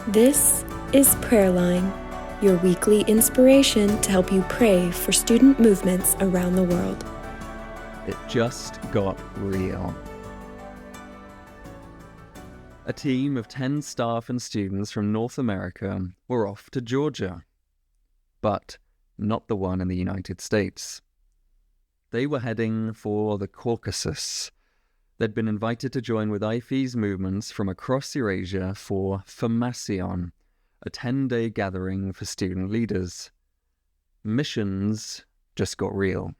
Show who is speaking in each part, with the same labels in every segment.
Speaker 1: This is Prayerline, your weekly inspiration to help you pray for student movements around the world.
Speaker 2: It just got real. A team of 10 staff and students from North America were off to Georgia, but not the one in the United States. They were heading for the Caucasus. They'd been invited to join with IFES movements from across Eurasia for Formación, a 10-day gathering for student leaders. Missions just got real.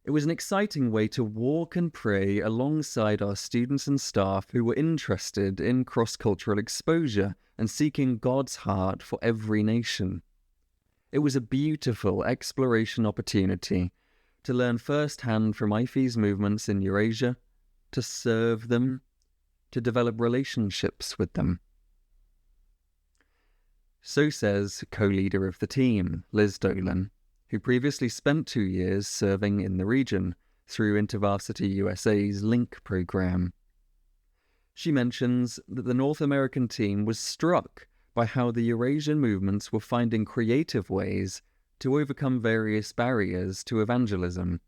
Speaker 2: It was an exciting way to walk and pray alongside our students and staff who were interested in cross-cultural exposure and seeking God's heart for every nation. It was a beautiful exploration opportunity to learn firsthand from IFES movements in Eurasia, to serve them, to develop relationships with them. So says co-leader of the team, Liz Dolan, who previously spent 2 years serving in the region through InterVarsity USA's LINK program. She mentions that the North American team was struck by how the Eurasian movements were finding creative ways to overcome various barriers to evangelism.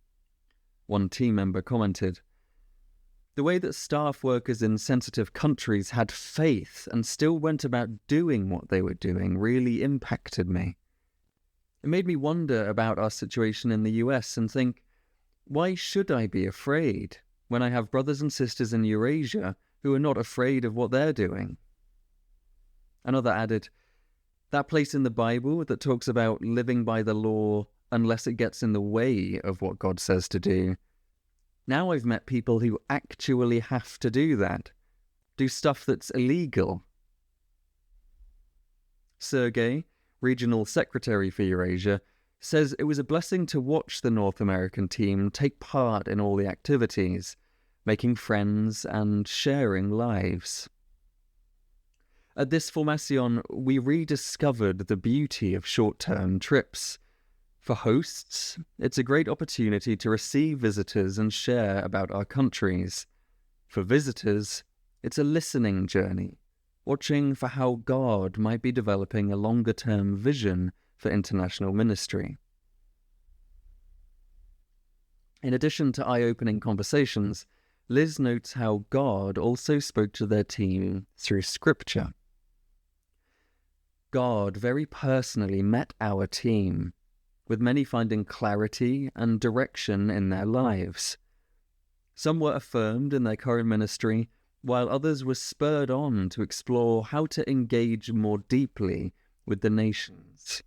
Speaker 2: One team member commented, "The way that staff workers in sensitive countries had faith and still went about doing what they were doing really impacted me. It made me wonder about our situation in the US and think, why should I be afraid when I have brothers and sisters in Eurasia who are not afraid of what they're doing?" Another added, "That place in the Bible that talks about living by the law unless it gets in the way of what God says to do. Now I've met people who actually have to do that, do stuff that's illegal." Sergey, regional secretary for Eurasia, says it was a blessing to watch the North American team take part in all the activities, making friends and sharing lives. At this Formación, we rediscovered the beauty of short-term trips. For hosts, it's a great opportunity to receive visitors and share about our countries. For visitors, it's a listening journey, watching for how God might be developing a longer-term vision for international ministry. In addition to eye-opening conversations, Liz notes how God also spoke to their team through Scripture. God very personally met our team, with many finding clarity and direction in their lives. Some were affirmed in their current ministry, while others were spurred on to explore how to engage more deeply with the nations.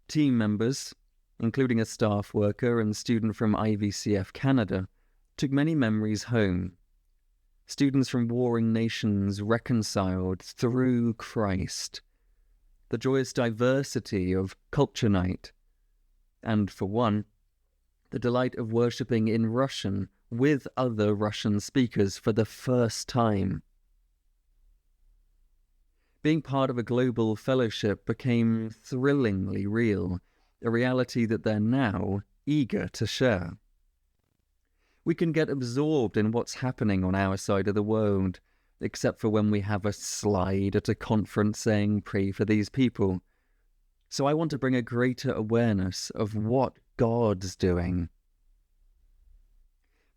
Speaker 2: Team members, including a staff worker and student from IVCF Canada, took many memories home. Students from warring nations reconciled through Christ, the joyous diversity of culture night, and for one, the delight of worshipping in Russian with other Russian speakers for the first time. Being part of a global fellowship became thrillingly real, a reality that they're now eager to share. We can get absorbed in what's happening on our side of the world, except for when we have a slide at a conference saying, "Pray for these people." So I want to bring a greater awareness of what God's doing.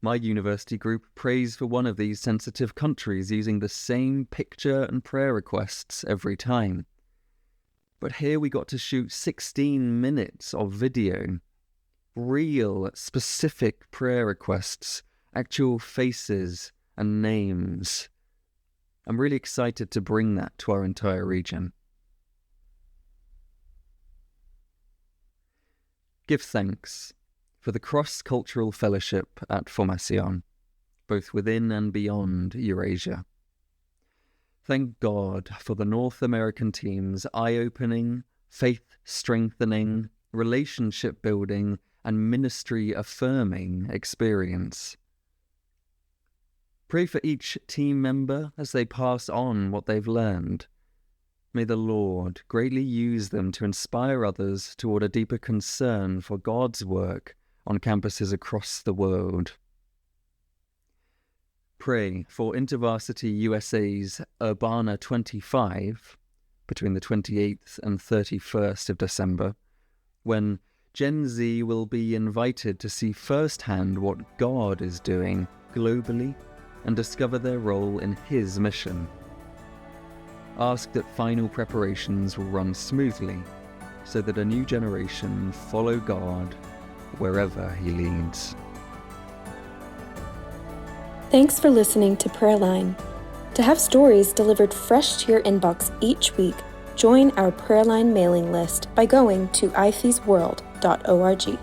Speaker 2: My university group prays for one of these sensitive countries using the same picture and prayer requests every time. But here we got to shoot 16 minutes of video. Real, specific prayer requests, actual faces and names. I'm really excited to bring that to our entire region. Give thanks for the cross-cultural fellowship at Formación, both within and beyond Eurasia. Thank God for the North American team's eye-opening, faith-strengthening, relationship-building, and ministry-affirming experience. Pray for each team member as they pass on what they've learned. May the Lord greatly use them to inspire others toward a deeper concern for God's work on campuses across the world. pray for InterVarsity USA's Urbana 25 between the 28th and 31st of December, when Gen Z will be invited to see firsthand what God is doing globally and discover their role in His mission. Ask that final preparations will run smoothly so that a new generation follow God wherever He leads.
Speaker 1: Thanks for listening to Prayerline. To have stories delivered fresh to your inbox each week, join our Prayerline mailing list by going to ifesworld.org.